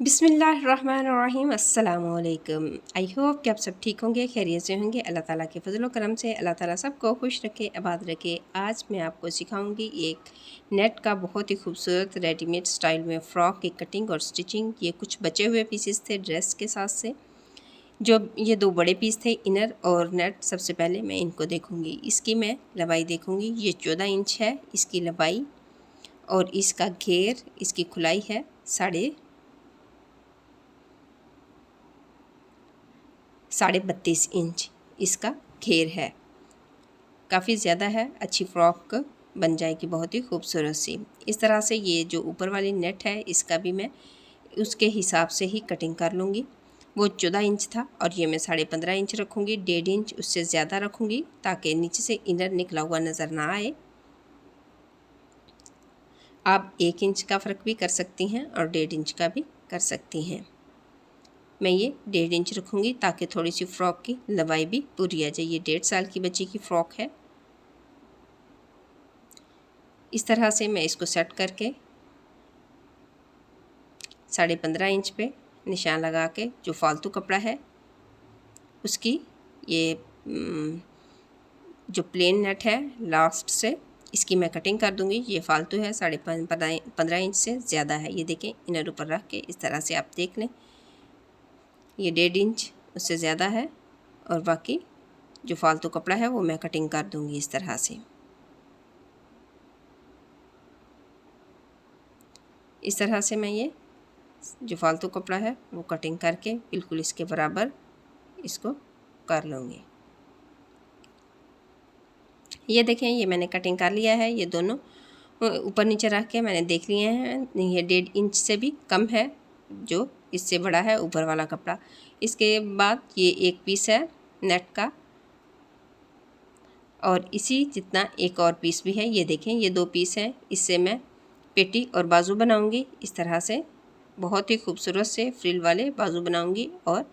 बिस्मिल्लाहिर्रहमानिर्रहीम अस्सलामुअलैकुम। I hope कि आप सब ठीक होंगे, खैरियत से होंगे। अल्लाह ताला के फजल व करम से अल्लाह ताला सबको खुश रखे, आबाद रखे। आज मैं आपको सिखाऊंगी एक नेट का बहुत ही खूबसूरत रेडीमेड स्टाइल में फ़्रॉक की कटिंग और स्टिचिंग। ये कुछ बचे हुए पीसेस थे ड्रेस के साथ से, जो ये दो बड़े पीस थे इनर और नेट। सबसे पहले मैं इनको देखूँगी, इसकी मैं लंबाई देखूँगी। ये 14 इंच है इसकी लंबाई, और इसका घेर, इसकी खुलाई है 32.5 इंच इसका घेर है। काफ़ी ज़्यादा है, अच्छी फ़्रॉक बन जाएगी बहुत ही खूबसूरत सी। इस तरह से ये जो ऊपर वाली नेट है इसका भी मैं उसके हिसाब से ही कटिंग कर लूँगी। वो 14 इंच था और ये मैं 15.5 इंच रखूँगी। 1.5 इंच उससे ज़्यादा रखूँगी ताकि नीचे से इनर निकला हुआ नज़र ना आए। आप 1 इंच का फ़र्क भी कर सकती हैं और 1.5 इंच का भी कर सकती हैं। मैं ये 1.5 इंच रखूँगी ताकि थोड़ी सी फ़्रॉक की लंबाई भी पूरी आ जाए। ये 1.5 साल की बच्ची की फ़्रॉक है। इस तरह से मैं इसको सेट करके 15.5 इंच पे निशान लगा के जो फालतू कपड़ा है उसकी ये जो प्लेन नेट है लास्ट से इसकी मैं कटिंग कर दूंगी। ये फालतू है, 15.5 इंच से ज़्यादा है। ये देखें, इनर ऊपर रख के इस तरह से आप देख लें। ये 1.5 इंच उससे ज़्यादा है और बाकी जो फालतू कपड़ा है वो मैं कटिंग कर दूंगी इस तरह से। इस तरह से मैं ये जो फालतू कपड़ा है वो कटिंग करके बिल्कुल इसके बराबर इसको कर लूँगी। ये देखें, ये मैंने कटिंग कर लिया है। ये दोनों ऊपर नीचे रख के मैंने देख लिए हैं। ये 1.5 इंच से भी कम है, जो इससे बड़ा है ऊपर वाला कपड़ा। इसके बाद ये एक पीस है नेट का और इसी जितना एक और पीस भी है। ये देखें, ये 2 पीस हैं। इससे मैं पेटी और बाजू बनाऊंगी। इस तरह से बहुत ही खूबसूरत से फ्रिल वाले बाजू बनाऊंगी और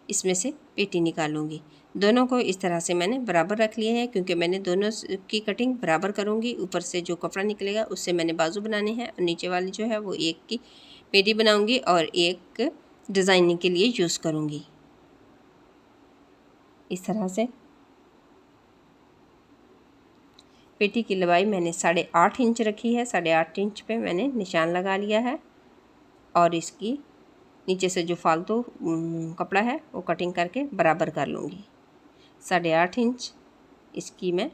इसमें से पेटी निकालूंगी। दोनों को इस तरह से मैंने बराबर रख लिए हैं क्योंकि मैंने दोनों की कटिंग बराबर करूंगी। ऊपर से जो कपड़ा निकलेगा उससे मैंने बाजू बनाने हैं और नीचे वाली जो है वो एक की पेटी बनाऊंगी और एक डिज़ाइनिंग के लिए यूज़ करूँगी। इस तरह से पेटी की लंबाई मैंने 8.5 इंच रखी है। 8.5 इंच पे मैंने निशान लगा लिया है और इसकी नीचे से जो फालतू कपड़ा है वो कटिंग करके बराबर कर लूँगी। 8.5 इंच इसकी मैं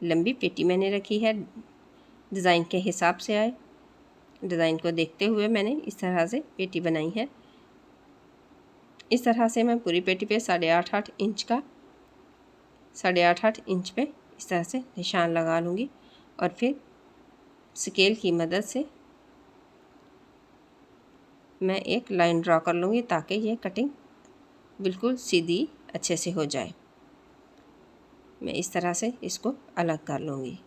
लंबी पेटी मैंने रखी है, डिज़ाइन के हिसाब से आए। डिज़ाइन को देखते हुए मैंने इस तरह से पेटी बनाई है। इस तरह से मैं पूरी पेटी पे 8.5 इंच का 8.5 इंच पे इस तरह से निशान लगा लूँगी और फिर स्केल की मदद से मैं एक लाइन ड्रा कर लूँगी ताकि ये कटिंग बिल्कुल सीधी अच्छे से हो जाए। मैं इस तरह से इसको अलग कर लूँगी।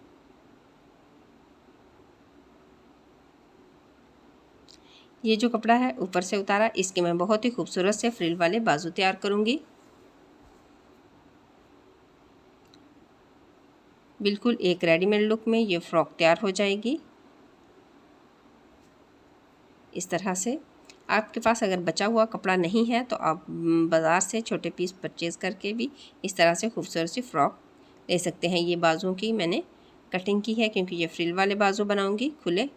ये जो कपड़ा है ऊपर से उतारा, इसके मैं बहुत ही खूबसूरत से फ्रिल वाले बाजू तैयार करूँगी। बिल्कुल एक रेडीमेड लुक में ये फ़्रॉक तैयार हो जाएगी। इस तरह से आपके पास अगर बचा हुआ कपड़ा नहीं है तो आप बाज़ार से छोटे पीस परचेज़ करके भी इस तरह से खूबसूरत सी फ़्रॉक ले सकते हैं। ये बाजुओं की मैंने कटिंग की है क्योंकि ये फ्रिल वाले बाजू बनाऊंगी खुले,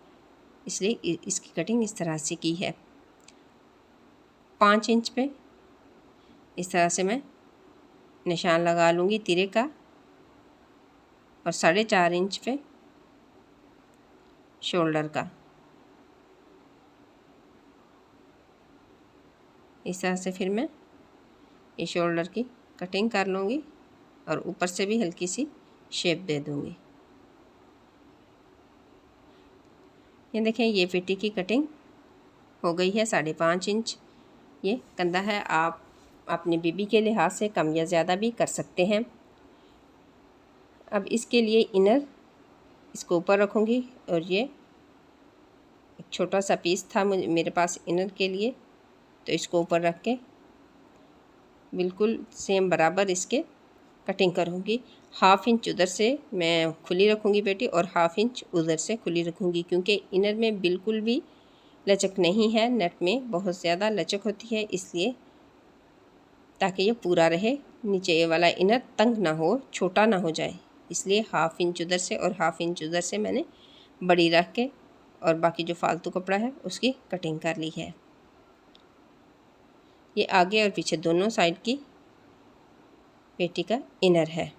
इसलिए इसकी कटिंग इस तरह से की है। 5 इंच पे इस तरह से मैं निशान लगा लूँगी तिरे का और 4.5 इंच पे शोल्डर का। इस तरह से फिर मैं ये शोल्डर की कटिंग कर लूँगी और ऊपर से भी हल्की सी शेप दे दूँगी। ये देखें, ये पेटी की कटिंग हो गई है 5.5 इंच। ये कंधा है, आप अपने बेबी के लिहाज से कम या ज़्यादा भी कर सकते हैं। अब इसके लिए इनर इसको ऊपर रखूँगी और ये एक छोटा सा पीस था मेरे पास इनर के लिए, तो इसको ऊपर रख के बिल्कुल सेम बराबर इसके कटिंग करूँगी। 1/2 इंच उधर से मैं खुली रखूँगी पेटी और 1/2 इंच उधर से खुली रखूँगी क्योंकि इनर में बिल्कुल भी लचक नहीं है, नेट में बहुत ज़्यादा लचक होती है, इसलिए ताकि ये पूरा रहे, नीचे ये वाला इनर तंग ना हो, छोटा ना हो जाए, इसलिए 1/2 इंच उधर से और 1/2 इंच उधर से मैंने बड़ी रख के और बाकी जो फालतू कपड़ा है उसकी कटिंग कर ली है। ये आगे और पीछे दोनों साइड की पेटी का इनर है।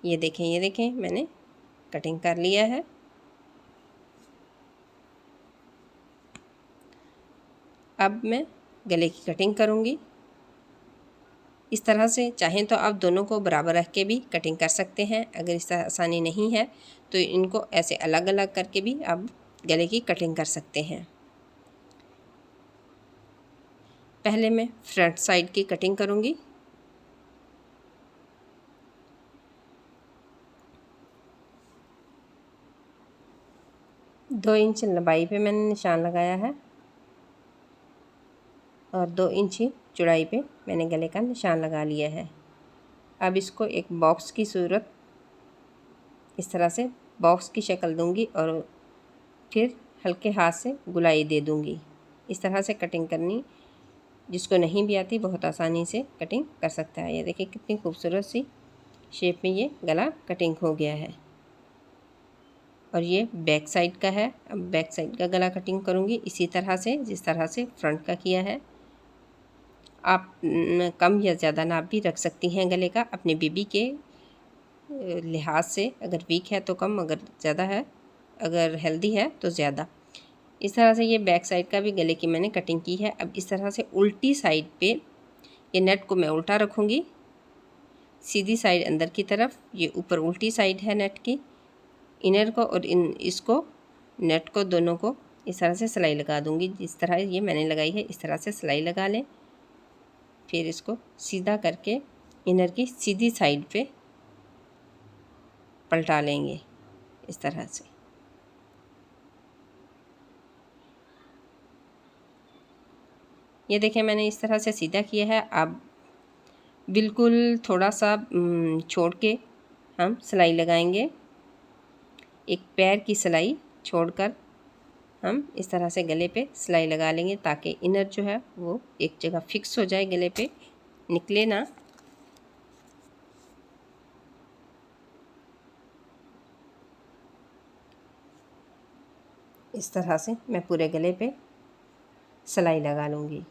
ये देखें मैंने कटिंग कर लिया है। अब मैं गले की कटिंग करूँगी। इस तरह से चाहें तो आप दोनों को बराबर रख के भी कटिंग कर सकते हैं। अगर इस तरह आसानी नहीं है तो इनको ऐसे अलग अलग करके भी आप गले की कटिंग कर सकते हैं। पहले मैं फ्रंट साइड की कटिंग करूँगी। दो इंच लंबाई पे मैंने निशान लगाया है और 2 इंच चौड़ाई पे मैंने गले का निशान लगा लिया है। अब इसको एक बॉक्स की सूरत इस तरह से बॉक्स की शक्ल दूंगी और फिर हल्के हाथ से गुलाई दे दूंगी। इस तरह से कटिंग करनी, जिसको नहीं भी आती बहुत आसानी से कटिंग कर सकता है। ये देखिए कितनी खूबसूरत सी शेप में ये गला कटिंग हो गया है। और ये बैक साइड का है। अब बैक साइड का गला कटिंग करूँगी इसी तरह से जिस तरह से फ्रंट का किया है। आप कम या ज़्यादा नाप भी रख सकती हैं गले का अपने बेबी के लिहाज से। अगर वीक है तो कम, अगर ज़्यादा है, अगर हेल्दी है तो ज़्यादा। इस तरह से ये बैक साइड का भी गले की मैंने कटिंग की है। अब इस तरह से उल्टी साइड पे ये नेट को मैं उल्टा रखूँगी, सीधी साइड अंदर की तरफ, ये ऊपर उल्टी साइड है नेट की, इनर को और इसको नेट को दोनों को इस तरह से सिलाई लगा दूँगी। जिस तरह ये मैंने लगाई है इस तरह से सिलाई लगा लें। फिर इसको सीधा करके इनर की सीधी साइड पे पलटा लेंगे इस तरह से। ये देखें मैंने इस तरह से सीधा किया है। अब बिल्कुल थोड़ा सा छोड़ के हम सिलाई लगाएंगे। एक पैर की सिलाई छोड़कर हम इस तरह से गले पे सिलाई लगा लेंगे ताकि इनर जो है वो एक जगह फिक्स हो जाए, गले पे निकले ना। इस तरह से मैं पूरे गले पे सिलाई लगा लूँगी।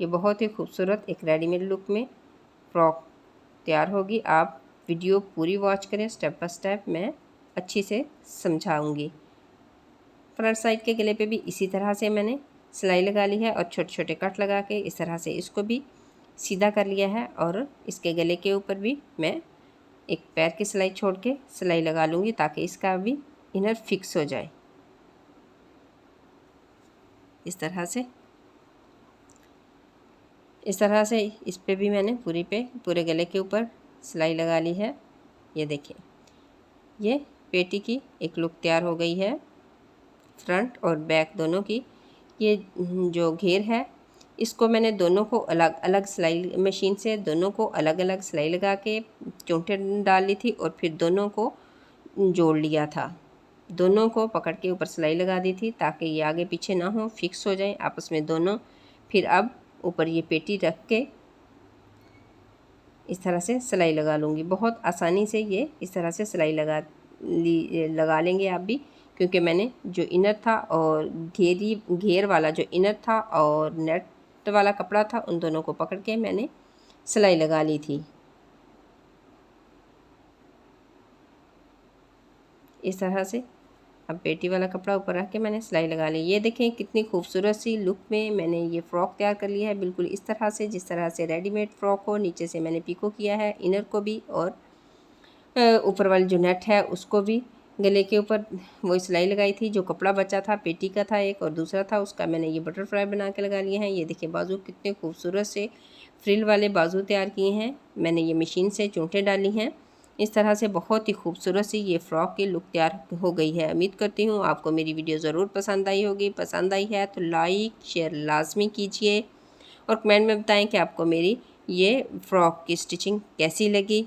ये बहुत ही खूबसूरत एक रेडीमेड लुक में फ्रॉक तैयार होगी। आप वीडियो पूरी वॉच करें, स्टेप बाय स्टेप मैं अच्छी से समझाऊंगी। फ्रंट साइड के गले पे भी इसी तरह से मैंने सिलाई लगा ली है और छोटे छोटे कट लगा के इस तरह से इसको भी सीधा कर लिया है। और इसके गले के ऊपर भी मैं एक पैर की सिलाई छोड़ के सिलाई लगा लूँगी ताकि इसका भी इनर फिक्स हो जाए। इस तरह से इस पे भी मैंने पूरे गले के ऊपर सिलाई लगा ली है। ये देखिए ये पेटी की एक लुक तैयार हो गई है, फ्रंट और बैक दोनों की। ये जो घेर है इसको मैंने दोनों को अलग अलग सिलाई मशीन से दोनों को अलग अलग सिलाई लगा के चोंटे डाल ली थी और फिर दोनों को जोड़ लिया था। दोनों को पकड़ के ऊपर सिलाई लगा दी थी ताकि ये आगे पीछे ना हो, फिक्स हो जाए आपस में दोनों। फिर अब ऊपर ये पेटी रख के इस तरह से सिलाई लगा लूँगी। बहुत आसानी से ये इस तरह से सिलाई लगा लेंगे आप भी, क्योंकि मैंने जो इनर था और घेर वाला जो इनर था और नेट वाला कपड़ा था उन दोनों को पकड़ के मैंने सिलाई लगा ली थी। इस तरह से अब पेटी वाला कपड़ा ऊपर रख के मैंने सिलाई लगा ली। ये देखें कितनी खूबसूरत सी लुक में मैंने ये फ़्रॉक तैयार कर लिया है, बिल्कुल इस तरह से जिस तरह से रेडीमेड फ़्रॉक हो। नीचे से मैंने पिको किया है, इनर को भी और ऊपर वाली जो नेट है उसको भी गले के ऊपर वही सिलाई लगाई थी। जो कपड़ा बचा था पेटी का था एक और दूसरा था उसका मैंने ये बटरफ्लाई बना के लगा लिए हैं। ये देखिए बाजू कितने खूबसूरत से फ्रिल वाले बाजू तैयार किए हैं मैंने। ये मशीन से चोंटें डाली हैं। इस तरह से बहुत ही खूबसूरत सी ये फ़्रॉक की लुक तैयार हो गई है। उम्मीद करती हूँ आपको मेरी वीडियो ज़रूर पसंद आई होगी। पसंद आई है तो लाइक शेयर लाजमी कीजिए और कमेंट में बताएं कि आपको मेरी ये फ़्रॉक की स्टिचिंग कैसी लगी।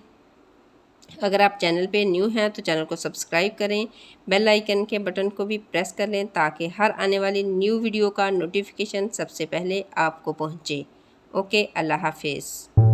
अगर आप चैनल पे न्यू हैं तो चैनल को सब्सक्राइब करें, बेल आइकन के बटन को भी प्रेस कर लें ताकि हर आने वाली न्यू वीडियो का नोटिफिकेशन सबसे पहले आपको पहुंचे। ओके, अल्लाह हाफिज़।